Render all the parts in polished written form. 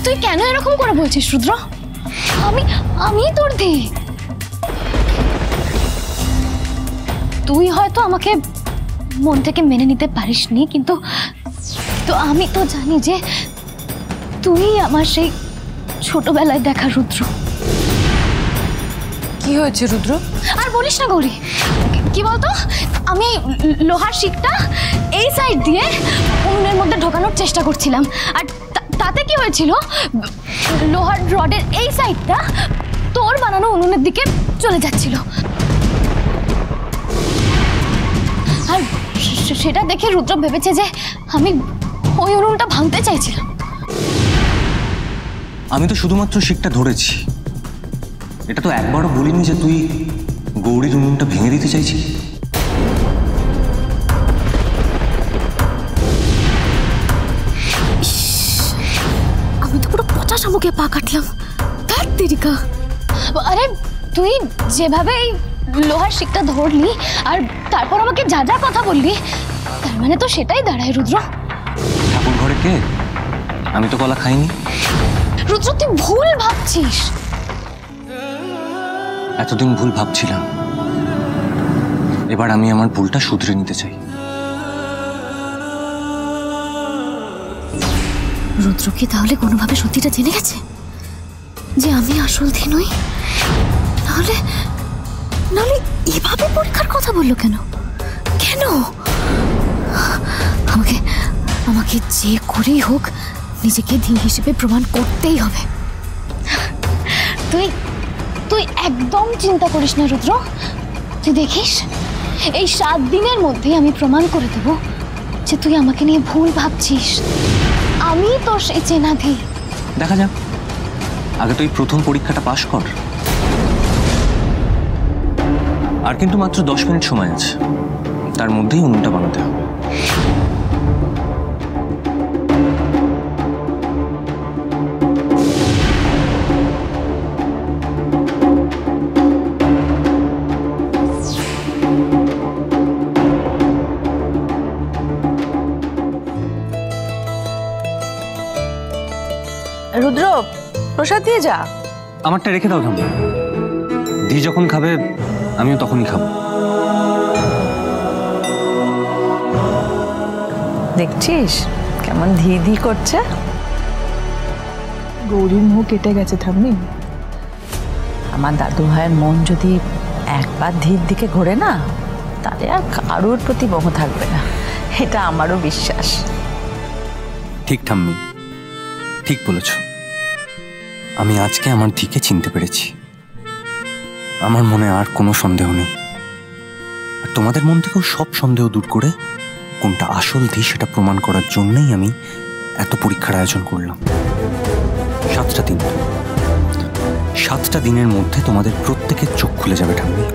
তুই কেন এরকম করে বলছিস রুদ্র? আমি তোর দি। তুই হয়তো আমাকে মন থেকে মেনে নিতে পারিসনি, কিন্তু তো আমি তো জানি যে তুই আমার সেই ছোটবেলায় দেখা রুদ্র। কি হয়েছে রুদ্র? আর বলিস না গৌরী, কি বলতো, আমি লোহার শিকটা এই সাইড দিয়ে উনুনের মধ্যে ঢোকানোর চেষ্টা করছিলাম, আর তাতে কি হয়েছিল, লোহার রডের এই সাইডটা তোর বানানো উনুনের দিকে চলে যাচ্ছিল, আর সেটা দেখে রুদ্র ভেবেছে যে আমি ওই উনুনটা ভাঙতে চাইছিলাম। আমি তো শুধুমাত্র শিকটা ধরেছি, এটা তো একবারও বলিনি যে তুই গৌরীর উনুনটা ভেঙে দিতে চাইছিস। আমি তো পুরো পচা শামুকে পা কাটলাম। তার তেরিকা, আরে তুই যেভাবে এই লোহার শিকটা ধরলি আর তারপর আমাকে যা যা কথা বললি, তার মানে তো সেটাই দাঁড়ায় রুদ্র। ঠাকুর ঘরে কে? আমি তো কলা খাইনি। রুদ্র, তুই ভুল ভাবছিস। এতদিন ভুল ভাবছিলাম, এবার আমি আমার ভুলটা শুধরে নিতে চাই। রুদ্র কি তাহলে কোনোভাবে সত্যিটা জেনে গেছে যে আমি আসল ধী নই? নাহলে এভাবে পরীক্ষার কথা বললো কেন? আমাকে যে করেই হোক নিজেকে ধী হিসেবে প্রমাণ করতেই হবে। তুই একদম চিন্তা করিস না রুদ্র, তুই দেখিস এই 7 দিনের মধ্যেই আমি প্রমাণ করে দেব যে তুই আমাকে নিয়ে ভুল ভাবছিস। আমি তো সেই চেনা ধী। দেখা যাক, আগে তুই প্রথম পরীক্ষাটা পাশ কর। আর কিন্তু মাত্র 10 মিনিট সময় আছে, তার মধ্যেই উনুনটা বানাতে হবে। রুদ্র, প্রসাদ দিয়ে যা। আমারটা রেখে দাও ঠাম্মা, দি যখন খাবে আমিও তখনই খাবো। দেখছিস কেমন ধী ধী করছে? গৌরীর মুখ কেটে গেছে ঠাম্মি। আমার দাদু ভাইয়ের মন যদি একবার ধীর দিকে ঘোরে না, তাহলে আর কারোর প্রতি মোহ থাকবে না, এটা আমারও বিশ্বাস। ঠিক ঠাম্মি, ঠিক বলেছ। আমি আজকে আমার দিকে চিনতে পেরেছি। আমার মনে আর কোনো সন্দেহ নেই, আর তোমাদের মন থেকেও সব সন্দেহ দূর করে কোনটা আসল ধী সেটা প্রমাণ করার জন্যই আমি এত পরীক্ষার আয়োজন করলাম। 7টা দিন, 7টা দিনের মধ্যে তোমাদের প্রত্যেকের চোখ খুলে যাবে ঠাম্মি।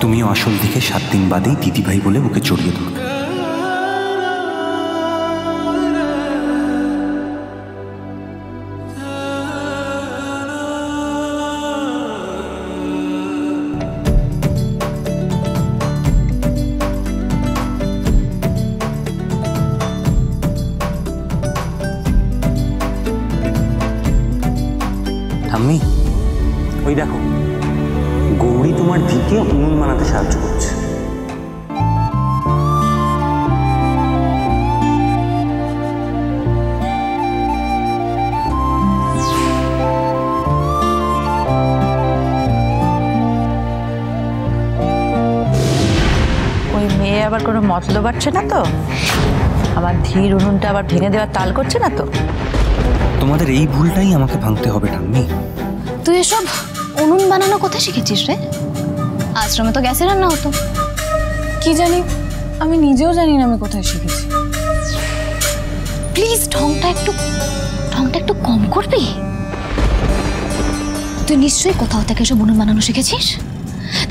তুমিও আসল দিকে 7 দিন বাদেই দিদিভাই বলে ওকে জড়িয়ে ধরবে। ঠাম্মি, ওই দেখো গৌরী তোমার দিকে উনুন বানাতে সাহায্য করছে। ওই মেয়ে আবার কোনো মতলব বাড়ছে না তো? আমার ধীর উনুনটা আবার ভেঙে দেওয়ার তাল করছে না তো? তোমাদের এই ভুলটাই আমাকে ভাঙতে হবে ঠাম্মি। তুই এসব উনুন বানানো কোথায় শিখেছিস রে? আশ্রমে তো গ্যাসে রান্না হতো। কি জানি, আমি নিজেও জানি না আমি কোথায় শিখেছি। প্লিজ ঢংটা একটু কম করবি? তুই নিশ্চয়ই কোথাও থেকে এসব উনুন বানানো শিখেছিস,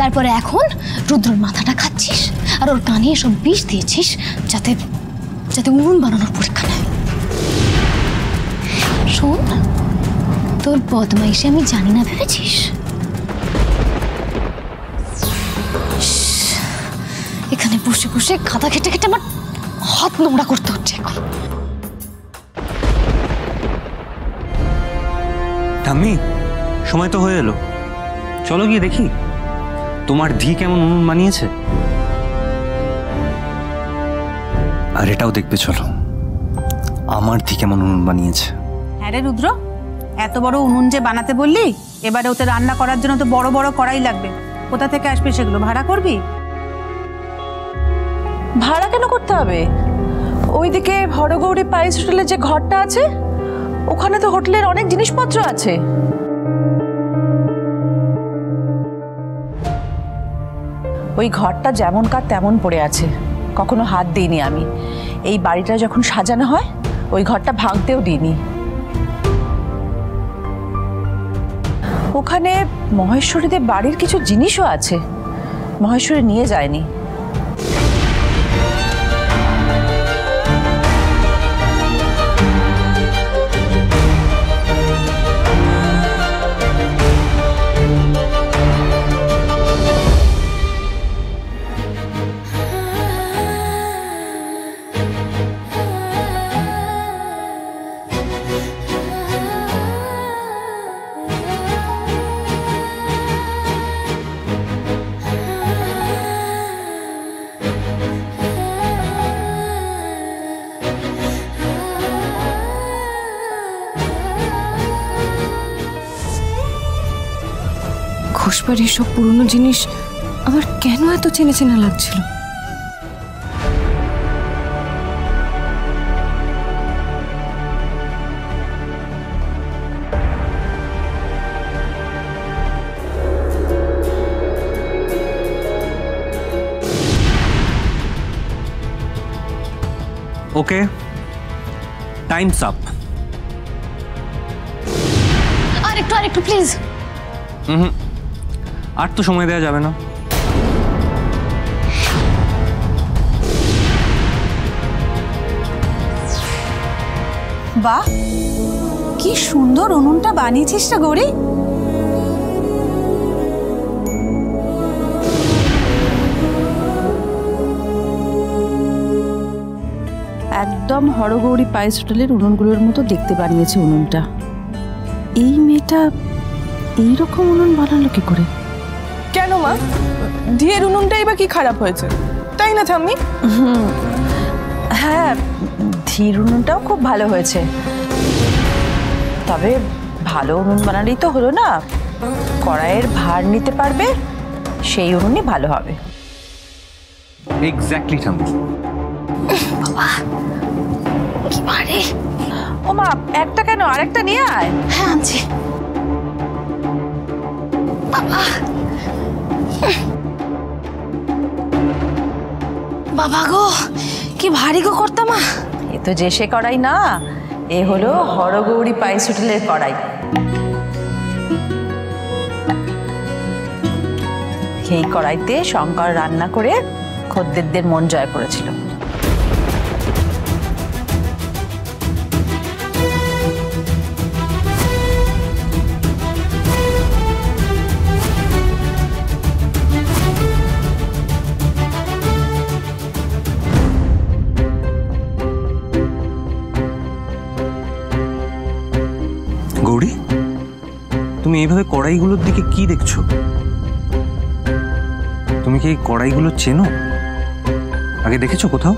তারপরে এখন রুদ্রর মাথাটা খাচ্ছিস আর ওর কানে এসব বিষ দিয়েছিস যাতে উনুন বানানোর পরীক্ষা নেয়। শোন, তোর বদমাইশে আমি জানি না ভেবেছিস? এখানে বসে বসে খাতা খেটে খেটে আমার হাত নোংরা করতে হচ্ছে এখন। ঠাম্মি, সময় তো হয়ে এলো, চলো গিয়ে দেখি তোমার ধি কেমন উনুন বানিয়েছে। আর এটাও দেখবে চলো আমার ধি কেমন উনুন বানিয়েছে। হ্যাঁ রে রুদ্র, এত বড় উনুন যে বানাতে বললি, এবারে ওতে রান্না করার জন্য তো বড় বড় কড়াই লাগবে। কোথা থেকে আসবে সেগুলো? ভাড়া করবি? ভাড়া কেন করতে হবে? ওইদিকে হরগৌরী পাইস হোটেলের যে ঘরটা আছে, ওখানে তো হোটেলের অনেক জিনিসপত্র আছে। ওই ঘরটা যেমনকার তেমন পড়ে আছে, কখনো হাত দিইনি আমি। এই বাড়িটা যখন সাজানো হয় ওই ঘরটা ভাঙতেও দিইনি। ওখানে মহেশ্বরীদের বাড়ির কিছু জিনিসও আছে, মহেশ্বরী নিয়ে যায়নি। ঘোষবাড়ির সব পুরনো জিনিস আমার কেন এত চেনা চেনা লাগছিল? ওকে, টাইমস আপ। আর একটু প্লিজ। আর তো সময় দেওয়া যাবে না। বাহ, কি সুন্দর উনুনটা বানিয়েছিস না গৌরী। একদম হরগৌরী পাইস হোটেলের উনুনগুলোর মতো দেখতে বানিয়েছে উনুনটা। এই মেয়েটা এইরকম উনুন বানালো কি করে? কেন মা, ধিয়ের উনুনটাই বা কি খারাপ হয়েছে, তাই না ঠাম্মি? হ্যাঁ, ধীর উনুনটাও খুব ভালো হয়েছে, তবে ভালো উনুন বানালেই তো হলো না। কড়াইয়ের ভার নিতে পারবে সেই উনুনই ভালো হবে। এক্স্যাক্টলি ঠাম্মি। বাবা কি ভারী। ও মা, একটা কেন, আরেকটা নিয়ে আয়। হ্যাঁ আনছি। বাবা গো, কি ভারী গো কর্তামা। এ তো যে সে কড়াই না, এ হলো হরগৌরী পাইস হোটেলের কড়াই। এই কড়াইতে শঙ্কর রান্না করে খদ্দেরদের মন জয় করেছিল। গৌরী, তুমি এইভাবে কড়াইগুলোর দিকে কি দেখছো? তুমি কি এই কড়াইগুলো চেনো? আগে দেখেছো কোথাও?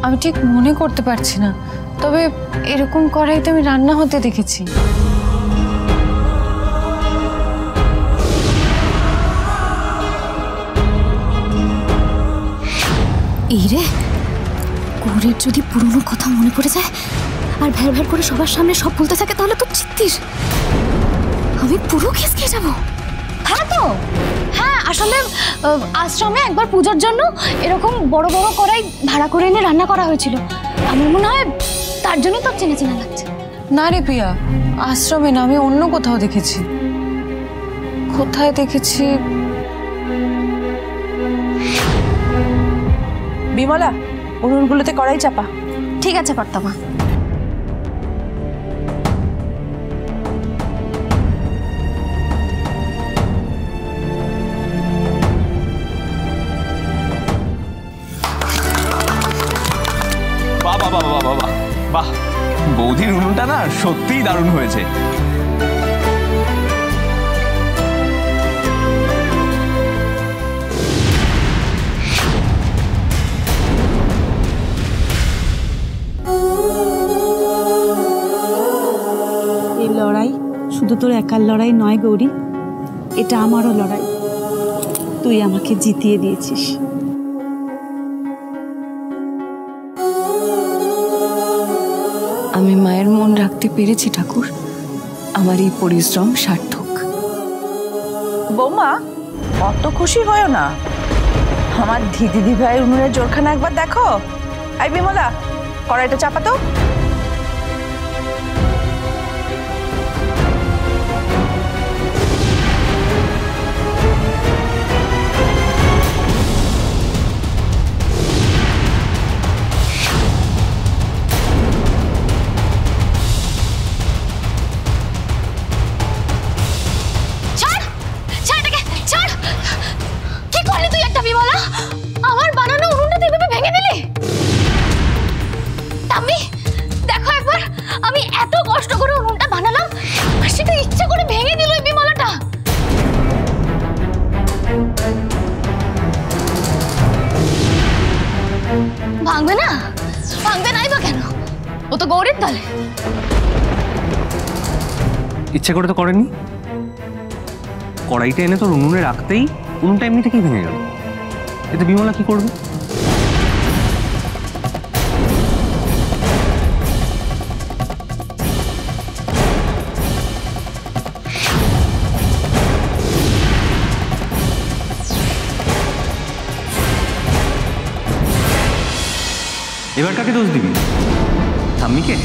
আমি ঠিক মনে করতে পারছি না, তবে এরকম কড়াইতে আমি রান্না হতে দেখেছি। এই রে, গৌরীর যদি পুরনো কথা মনে পড়ে যায় আর ভ্যার ভ্যার করে সবার সামনে সব বলতে থাকে, তাহলে তো চিত্তির আমি পুরো খেয়ে যাবো। হ্যাঁ তো, হ্যাঁ আসলে আশ্রমে একবার পুজোর জন্য এরকম বড় বড় কড়াই ভাড়া করে এনে রান্না করা হয়েছিল। আমার মনে হয় তার জন্যই তো চেনা চেনা লাগছে। না রে পিয়া, আশ্রমে না, আমি অন্য কোথাও দেখেছি। কোথায় দেখেছি? বিমলা, উনুনগুলোতে কড়াই চাপা। ঠিক আছে কর্তামা। বাবা বাবা বাবা, বাহ, বৌদির উনুনটা না সত্যিই দারুণ হয়েছে। এই লড়াই শুধু তোর একার লড়াই নয় গৌরী, এটা আমারও লড়াই। তুই আমাকে জিতিয়ে দিয়েছিস। আমি মায়ের মন রাখতে পেরেছি ঠাকুর, আমার এই পরিশ্রম সার্থক। বৌমা অত খুশি হয়েও না, আমার দিদি ভাইয়ের উনুনের জোরখানা একবার দেখো। আই বিমলা, কড়াইটা চাপাতো। আমার বানানো উনুনটা তুই এভাবে ভেঙে দিলি? তাম্মি দেখো একবার, আমি এত কষ্ট করে উনুনটা বানালাম আর সেটা ইচ্ছা করে ভেঙে দিল এই বিমলাটা। ভাঙবে না? ভাঙবে নাই বা কেন? ও তো গৌরীর দলে। ইচ্ছে করে তো করেনি, কড়াইটা এনে তোর উনুনে রাখতেই উনুনটা এমনি থেকেই ভেঙে গেল। এতে বিমলা কি করবে? এবার কাকে দোষ দিবি? ঠাম্মিকে?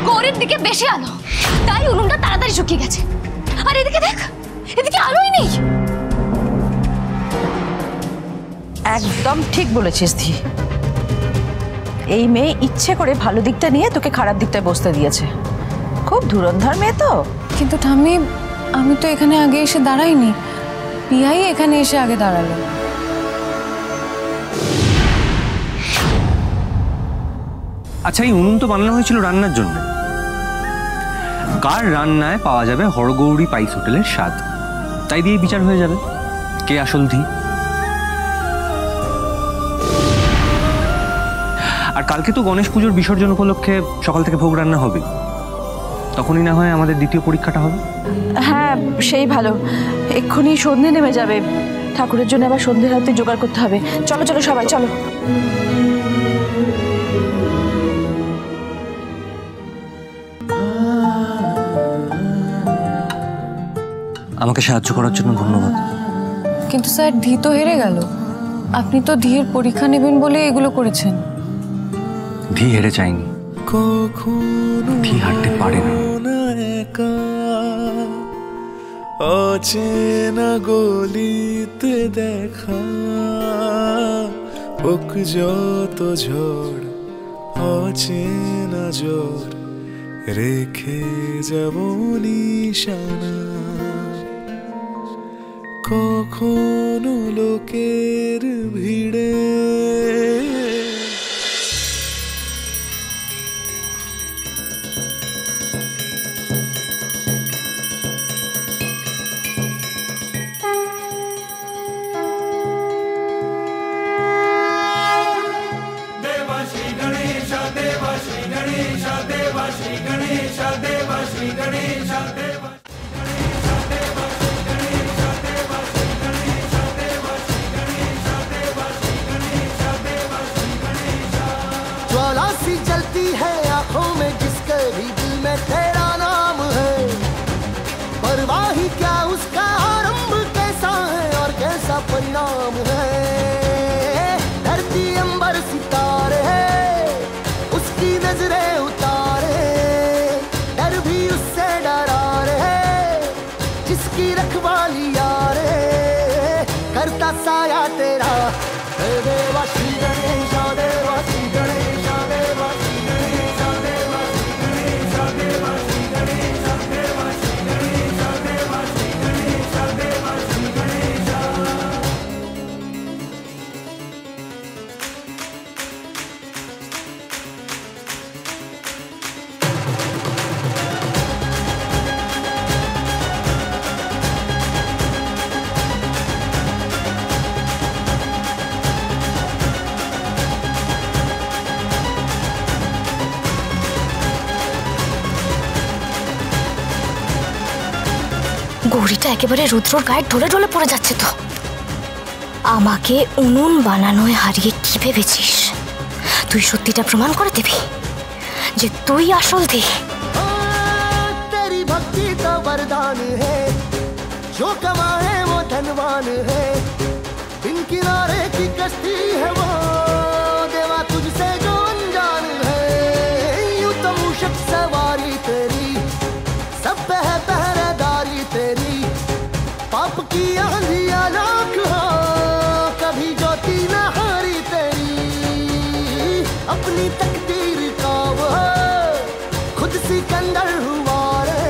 গৌরীর দিকে বেশি আলো, তাই উনুনটা তাড়াতাড়ি শুকিয়ে গেছে। আর এদিকে দেখ, এদিকে আলোই নেই। একদম ঠিক বলেছিস ধি, এই মেয়ে ইচ্ছে করে ভালো দিকটা নিয়ে তোকে খারাপ দিকটায় বসতে দিয়েছে। খুব ধুরন্ধর মেয়ে তো। কিন্তু ঠাম্মি, আমি তো এখানে আগে এসে দাঁড়াইনি, পিয়াই এখানে এসে আগে দাঁড়ালো। আচ্ছা, এই উনুন তো বানানো হয়েছিল রান্নার জন্য। কার রান্নায় পাওয়া যাবে হরগৌরী পাইস হোটেলের স্বাদ, তাই দিয়ে বিচার হয়ে যাবে কে আসল ধি। আর কালকে তো গণেশ পুজোর বিসর্জন উপলক্ষে সকাল থেকে ভোগ রান্না হবে, তখনই না হয় আমাদের দ্বিতীয় পরীক্ষাটা হবে। হ্যাঁ সেই ভালো, এক্ষুনি সন্ধে নেমে যাবে, ঠাকুরের জন্য আবার সন্ধ্যের হাতে জোগাড় করতে হবে। চলো চলো সবাই চলো। আমাকে সাহায্য করার জন্য ধন্যবাদ। কিন্তু স্যার, ধি তো হেরে গেল। আপনি তো ধির পরীক্ষা নেবেন বলে এগুলো করেছেন। ধি হেরে যায়নি, ধি হারতে পারে না। অচেনা গলিতে দেখা হোক যত ঝড়, অচেনা জ্বর রেখে যাব নিশানা। কখনো লোকের ভিড়ে जलती है आंखों में जिसके भी दिल में तेरा नाम है, परवाह ही क्या उसका आरंभ कैसा है और कैसा परिणाम है। धरती अंबर सितारे है उसकी नजरें उतारे, डर भी उससे डरा रहे जिसकी रखवाली यारे। करता साया तेरा देवा श्री गणेश, देवा श्री गणेश, देवा গৌরীটা একেবারে রুদ্রর গায়ে ঢলে ঢলে পড়ে যাচ্ছে তো। আমাকে উনুন বানানোয় হারিয়ে কি ভেবেছিস? তুই সত্যিটা প্রমাণ করে দিবি যে তুই আসল দে। तेरी भक्ति तो वरदान है, जो कमाए वो धनवान है, बिन किनारे की कश्ती है वो देवा तुझसे जो अनजान है। यूं तो मूषक सवारी तेरी, सब पे है पहरेदारी तेरी, पाप की आंधियां लाख हो कभी ज्योति न हारी तेरी। अपनी तकदीर का वो खुद सिकंदर हुआ रे,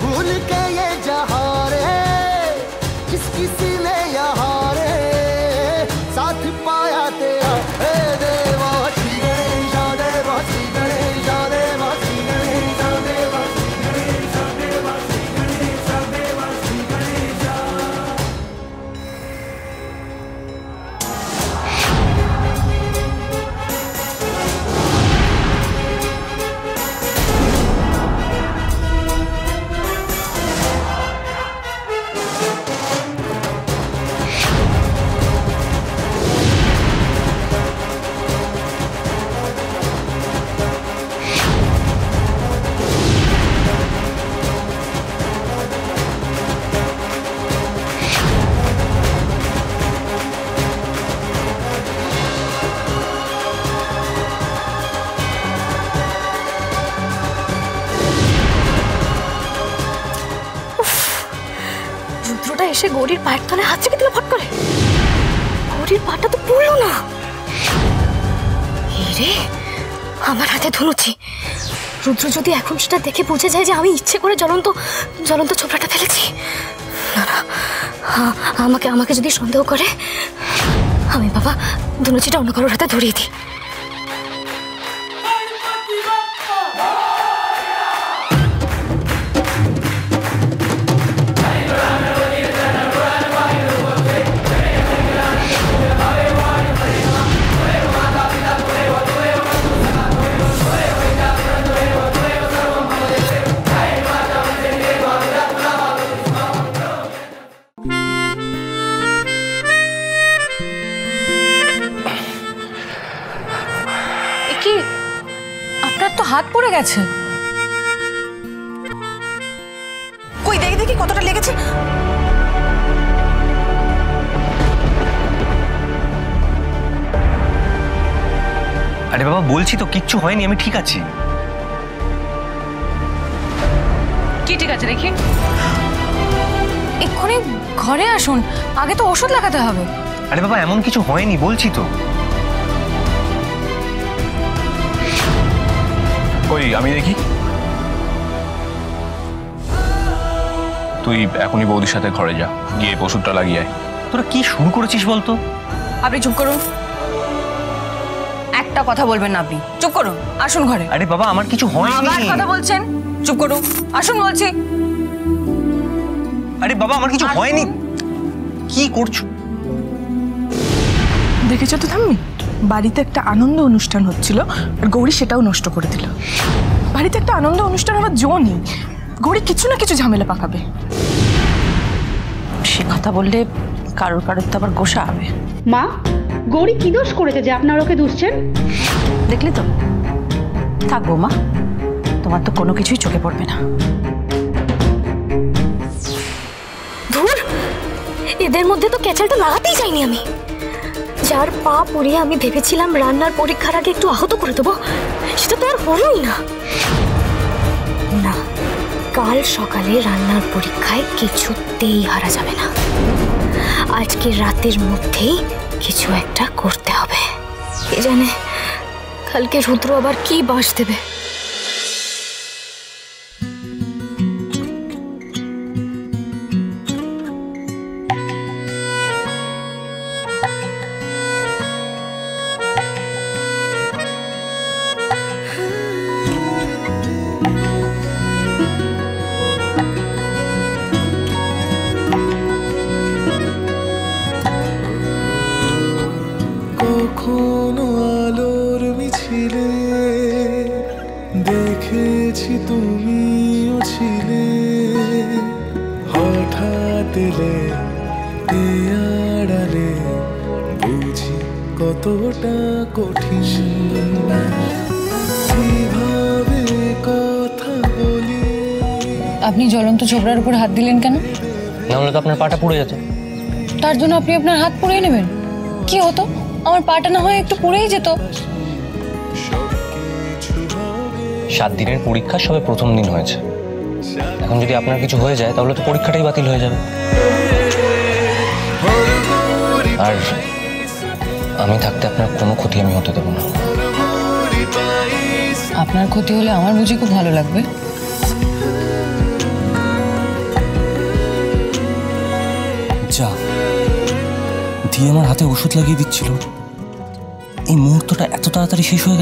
भूल के ये जहां रे, जिस किसी ने यहाँ रे साथ पाया तेरा। हे देवा श्री गणेश देवा, श्री गणेश देवा, श्री गणेश देवा, श्री गणेश देवा, श्री गणेश देवा, श्री गणेश। রুদ্রটা এসে গৌরীর পায়ের তলায় হাত চেপে দিল ফট করে। গৌরীর পাটা তো পড়লো না। রে আমার হাতে ধনুচি। রুদ্র যদি এখন সেটা দেখে বুঝে যায় যে আমি ইচ্ছে করে জ্বলন্ত জ্বলন্ত ছোবড়াটা ফেলেছি, না না, আমাকে আমাকে যদি সন্দেহ করে, আমি বাবা ধনুচিটা অন্য কারোর হাতে ধরিয়ে দিই। কি আপনার তো হাত পড়ে গেছে। কই দেখি দেখি কতটা লেগেছে। আরে বাবা বলছি তো কিচ্ছু হয়নি, আমি ঠিক আছি। কি ঠিক আছে দেখি? এক্ষুনি ঘরে আসুন, আগে তো ওষুধ লাগাতে হবে। আরে বাবা এমন কিছু হয়নি বলছি তো। ওই আমি দেখি। তুই এখনই বৌদির সাথে ঘরে যা, গিয়ে ওষুধটা লাগিয়ে আয়। তোরা কি শুরু করেছিস বলতো? আপনি চুপ করুন, একটা কথা বলবেন না আপনি। চুপ করুন, আসুন ঘরে। আরে বাবা আমার কিছু হয়নি। আবার কথা বলছেন, চুপ করুন, আসুন বলছি। আরে বাবা আমার কিছু হয়নি। কি করছো? দেখেছো তো ঠাম্মি, বাড়িতে একটা আনন্দ অনুষ্ঠান হচ্ছিল আর গৌরী সেটাও নষ্ট করে দিল। বাড়িতে একটা আনন্দ অনুষ্ঠান হওয়ার জো নেই, গৌরী কিছু না কিছু ঝামেলা পাকাবে। সে কথা বললে কারোর কারোর তো আবার গোসা হবে। মা, গৌরী কি দোষ করেছে যে আপনার ওকে দুষছেন? দেখলে তো, থাকবো মা, তোমার তো কোনো কিছুই চোখে পড়বে না। ধুর, এদের মধ্যে তো ক্যাচালটা লাগাতেই চাইনি আমি। যার পা পড়িয়ে আমি ভেবেছিলাম রান্নার পরীক্ষার আগে একটু আহত করে দেবো, সেটা তো আর হলোই না। না, কাল সকালে রান্নার পরীক্ষায় কিছুতেই হারা যাবে না। আজকে রাতের মধ্যেই কিছু একটা করতে হবে। কে জানে কালকে রুদ্র আবার কি বাঁশ দেবে। কখনো আলোর মিছিলে দিলে এ আড়ালে বুঝি কতটা কঠিন কিভাবে কথা বলি। আপনি জ্বলন্ত ছোবড়ার উপর হাত দিলেন কেন? না হলে তো আপনার পাটা পুড়ে যেত। তার জন্য আপনি আপনার হাত পুড়িয়ে নেবেন? কি হতো, আমার পাটা না হয় একটু পুড়েই যেত। 7 দিনের পরীক্ষা সবে প্রথম দিন হয়েছে, এখন যদি আপনার কিছু হয়ে যায় তাহলে তো পরীক্ষাটাই বাতিল হয়ে যাবে। আর আমি থাকতে আপনার কোনো ক্ষতি আমি হতে দেবো না। আপনার ক্ষতি হলে আমার বুঝি খুব ভালো লাগবে। যা দিয়ে আমার হাতে ওষুধ লাগিয়ে দিচ্ছিল, এই মুহূর্তটা এত তাড়াতাড়ি শেষ হয়ে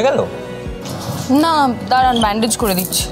গেল। না দাঁড়ান, ব্যান্ডেজ করে দিচ্ছি।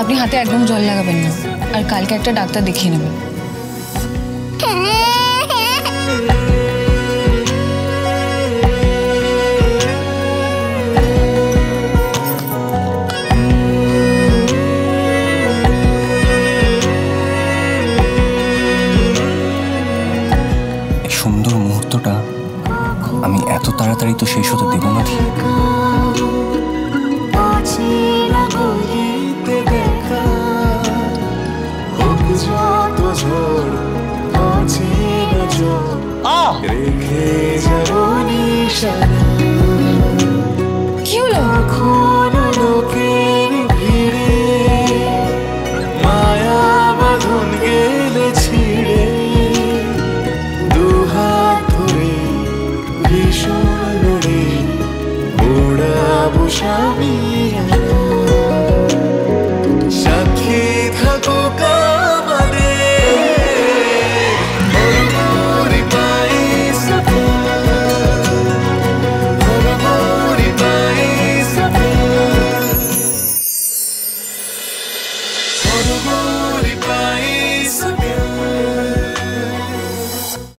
আপনি হাতে একদম জল লাগাবেন না, আর কালকে একটা ডাক্তার দেখিয়ে নেবেন। সুন্দর মুহূর্তটা আমি এত তাড়াতাড়ি তো শেষ হতে দেব না। রেখে যাব নিশানা।